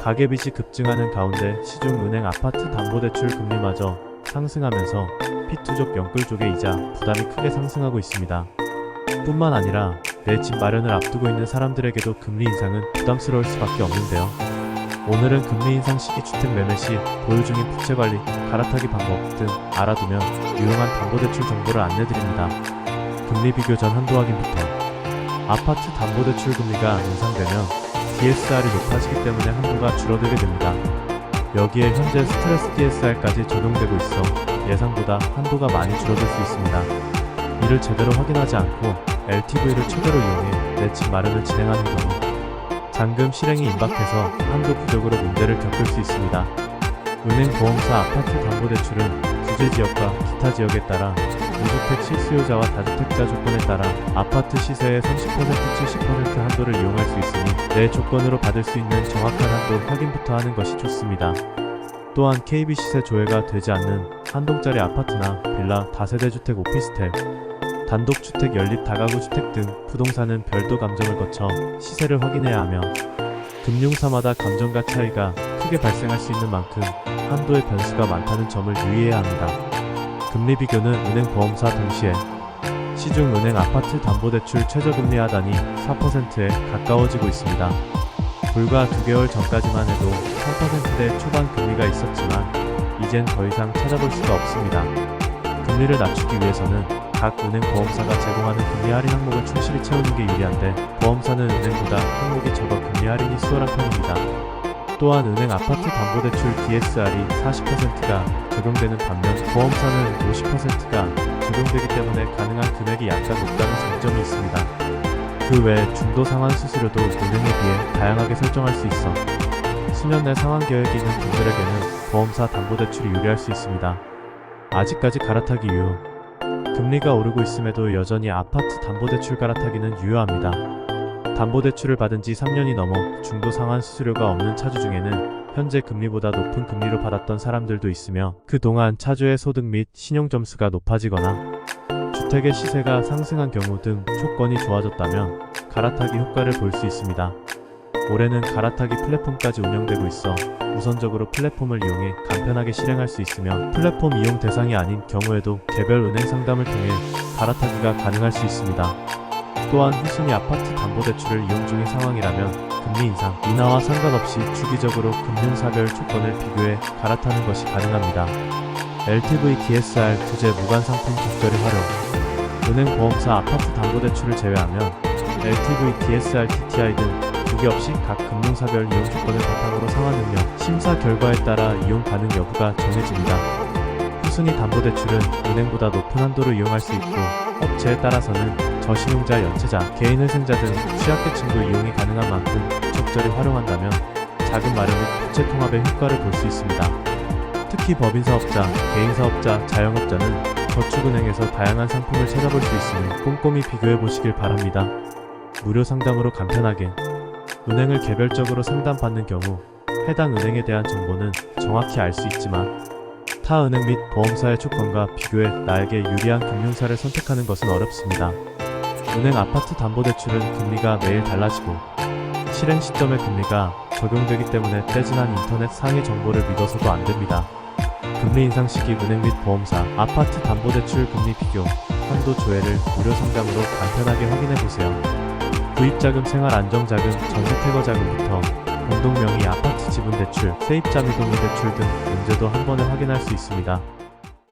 가계빚이 급증하는 가운데 시중은행 아파트 담보대출 금리마저 상승하면서 피투족 영끌족의 이자 부담이 크게 상승하고 있습니다. 뿐만 아니라 내 집 마련을 앞두고 있는 사람들에게도 금리 인상은 부담스러울 수밖에 없는데요. 오늘은 금리 인상 시기 주택 매매 시 보유 중인 부채 관리, 갈아타기 방법 등 알아두면 유용한 담보대출 정보를 안내드립니다. 금리 비교 전 한도 확인부터. 아파트 담보대출 금리가 인상되면 DSR이 높아지기 때문에 한도가 줄어들게 됩니다. 여기에 현재 스트레스 DSR까지 적용되고 있어 예상보다 한도가 많이 줄어들 수 있습니다. 이를 제대로 확인하지 않고 LTV를 최대로 이용해 내 집 마련을 진행하는 경우 잔금 실행이 임박해서 한도 부족으로 문제를 겪을 수 있습니다. 은행 보험사 아파트 담보대출은 규제지역과 기타 지역에 따라 무주택 실수요자와 다주택자 조건에 따라 아파트 시세의 30%, 70% 한도를 이용할 수 있으니 내 조건으로 받을 수 있는 정확한 한도 확인부터 하는 것이 좋습니다. 또한 KB 시세 조회가 되지 않는 한동짜리 아파트나 빌라, 다세대 주택, 오피스텔, 단독주택, 연립, 다가구 주택 등 부동산은 별도 감정을 거쳐 시세를 확인해야 하며 금융사마다 감정가 차이가 크게 발생할 수 있는 만큼 한도의 변수가 많다는 점을 유의해야 합니다. 금리 비교는 은행 보험사 동시에 시중은행 아파트 담보대출 최저금리 하단이 4%에 가까워지고 있습니다. 불과 2개월 전까지만 해도 3%대 초반 금리가 있었지만 이젠 더 이상 찾아볼 수가 없습니다. 금리를 낮추기 위해서는 각 은행 보험사가 제공하는 금리 할인 항목을 충실히 채우는 게 유리한데 보험사는 은행보다 항목이 적어 금리 할인이 수월한 편입니다. 또한 은행 아파트 담보대출 DSR이 40%가 적용되는 반면 보험사는 50%가 적용되기 때문에 가능한 금액이 약간 높다는 장점이 있습니다. 그 외 중도 상환 수수료도 은행에 비해 다양하게 설정할 수 있어 수년 내 상환 계획이 있는 분들에게는 보험사 담보대출이 유리할 수 있습니다. 아직까지 갈아타기 유효. 금리가 오르고 있음에도 여전히 아파트 담보대출 갈아타기는 유효합니다. 담보대출을 받은 지 3년이 넘어 중도 상환 수수료가 없는 차주 중에는 현재 금리보다 높은 금리로 받았던 사람들도 있으며 그동안 차주의 소득 및 신용점수가 높아지거나 주택의 시세가 상승한 경우 등 조건이 좋아졌다면 갈아타기 효과를 볼 수 있습니다. 올해는 갈아타기 플랫폼까지 운영되고 있어 우선적으로 플랫폼을 이용해 간편하게 실행할 수 있으며 플랫폼 이용 대상이 아닌 경우에도 개별 은행 상담을 통해 갈아타기가 가능할 수 있습니다. 또한 후순위 아파트 담보대출을 이용 중인 상황이라면 금리 인상, 인하와 상관없이 주기적으로 금융사별 조건을 비교해 갈아타는 것이 가능합니다. LTV, DSR, 부재, 무관 상품 적절히 활용. 은행 보험사 아파트 담보대출을 제외하면 LTV, DSR, DTI 등 구개 없이 각 금융사별 이용 조건을 바탕으로 상환 능력, 심사 결과에 따라 이용 가능 여부가 정해집니다. 후순위 담보대출은 은행보다 높은 한도를 이용할 수 있고 업체에 따라서는 저신용자, 연체자, 개인회생자 등 취약계층도 이용이 가능한 만큼 적절히 활용한다면 자금 마련 및 부채 통합의 효과를 볼 수 있습니다. 특히 법인사업자, 개인사업자, 자영업자는 저축은행에서 다양한 상품을 찾아볼 수 있으니 꼼꼼히 비교해 보시길 바랍니다. 무료 상담으로 간편하게 은행을 개별적으로 상담받는 경우 해당 은행에 대한 정보는 정확히 알 수 있지만 타 은행 및 보험사의 조건과 비교해 나에게 유리한 금융사를 선택하는 것은 어렵습니다. 은행 아파트 담보대출은 금리가 매일 달라지고 실행 시점의 금리가 적용되기 때문에 떼진한 인터넷 상위 정보를 믿어서도 안됩니다. 금리 인상 시기 은행 및 보험사, 아파트 담보대출 금리 비교, 한도 조회를 무료 상담으로 간편하게 확인해보세요. 구입자금, 생활안정자금, 전세태거자금부터 공동명의 아파트 지분대출, 세입자 미동의 대출 등 문제도 한 번에 확인할 수 있습니다.